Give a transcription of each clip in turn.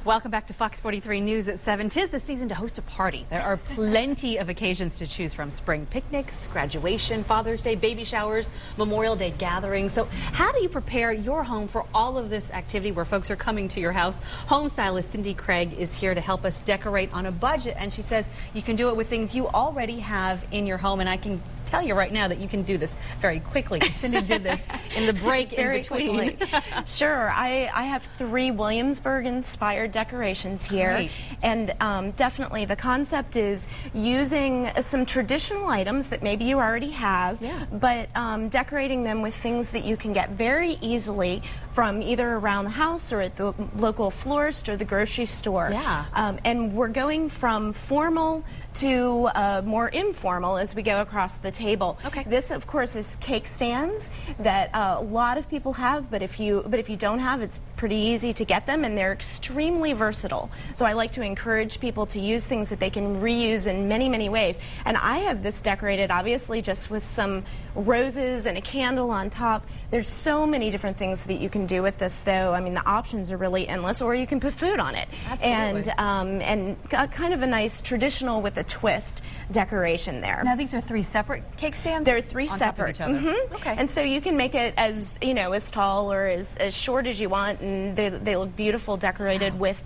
Welcome back to Fox 43 News at 7. 'Tis the season to host a party. There are plenty of occasions to choose from: spring picnics, graduation, Father's Day, baby showers, Memorial Day gatherings. So how do you prepare your home for all of this activity where folks are coming to your house? Home stylist Cindy Craig is here to help us decorate on a budget, and she says you can do it with things you already have in your home, and I can tell you right now that you can do this very quickly. Cindy did this in the break in between. Sure. I have 3 Williamsburg-inspired decorations here. Great. And definitely the concept is using some traditional items that maybe you already have, but decorating them with things that you can get very easily from either around the house or at the local florist or the grocery store. And we're going from formal to more informal as we go across the table. This, of course, is cake stands that a lot of people have, but if you don't have, it's pretty easy to get them, and they're extremely versatile. So I like to encourage people to use things that they can reuse in many, many ways. And I have this decorated, obviously, just with some roses and a candle on top. There's so many different things that you can do with this, though. I mean, the options are really endless, or you can put food on it. Absolutely. And kind of a nice traditional with a twist decoration there. Now, these are 3 separate cake stands? They're 3 on separate. Top of each other. And so you can make it as, you know, as tall or as short as you want, and they look beautiful decorated with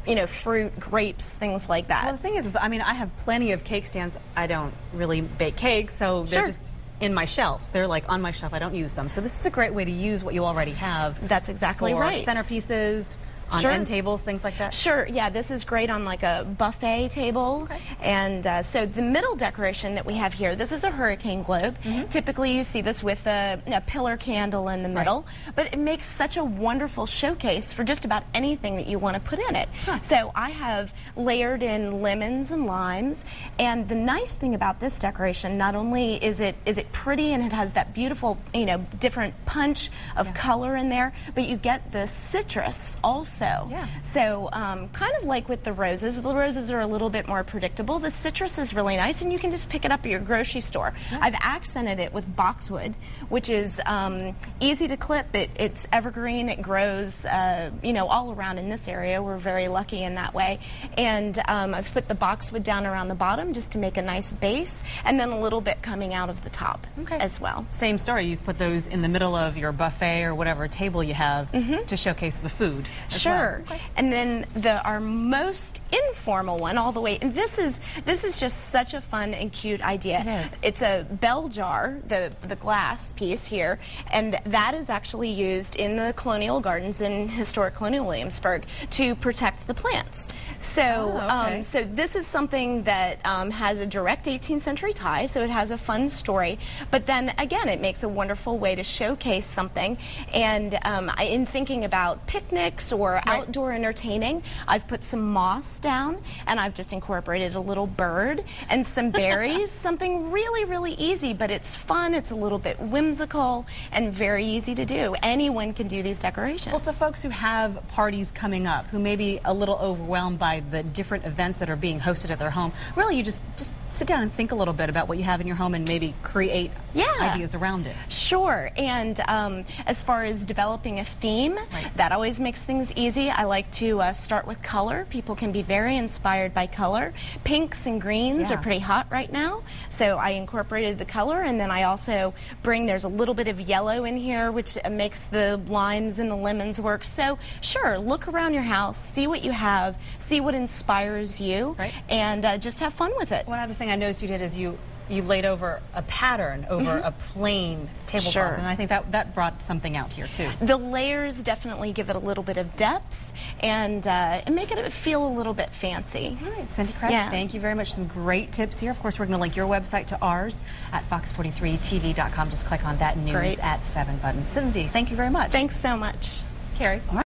you know, fruit, grapes, things like that. Well, the thing is, I mean, I have plenty of cake stands. I don't really bake cakes, so they're just in my shelf. They're like on my shelf. I don't use them. So this is a great way to use what you already have. That's exactly right. Centerpieces, on end tables, things like that? Sure, yeah, this is great on like a buffet table. And so the middle decoration that we have here, this is a hurricane globe. Typically you see this with a pillar candle in the middle, but it makes such a wonderful showcase for just about anything that you want to put in it. So I have layered in lemons and limes, and the nice thing about this decoration, not only is it pretty and it has that beautiful, you know, different punch of color in there, but you get the citrus also. So kind of like with the roses are a little bit more predictable. The citrus is really nice, and you can just pick it up at your grocery store. I've accented it with boxwood, which is easy to clip. It's evergreen. It grows, you know, all around in this area. We're very lucky in that way. And I've put the boxwood down around the bottom just to make a nice base, and then a little bit coming out of the top as well. Same story. You've put those in the middle of your buffet or whatever table you have to showcase the food. And then our most informal one all the way, and this is just such a fun and cute idea. It is. It's a bell jar, the glass piece here, and that is actually used in the colonial gardens in historic colonial Williamsburg to protect the plants. So so this is something that has a direct 18th century tie, so it has a fun story, but then again it makes a wonderful way to showcase something. And in thinking about picnics or outdoor entertaining, I've put some moss down, and I've just incorporated a little bird and some berries. Something really, really easy, but it's fun. It's a little bit whimsical and very easy to do. Anyone can do these decorations. Well, so folks who have parties coming up, who may be a little overwhelmed by the different events that are being hosted at their home, really you just sit down and think a little bit about what you have in your home and maybe create ideas around it. Sure. And as far as developing a theme, that always makes things easy. I like to start with color. People can be very inspired by color. Pinks and greens are pretty hot right now, so I incorporated the color, and then I also there's a little bit of yellow in here, which makes the limes and the lemons work. So sure, look around your house, see what you have, see what inspires you, and just have fun with it. One other thing I noticed you did is you laid over a pattern over a plain tablecloth, and I think that brought something out here too. The layers definitely give it a little bit of depth and make it feel a little bit fancy. All right, Cindy Craig, thank you very much. Some great tips here. Of course, we're going to link your website to ours at fox43tv.com. Just click on that news at 7 button. Cindy, thank you very much. Thanks so much. Carrie. All right.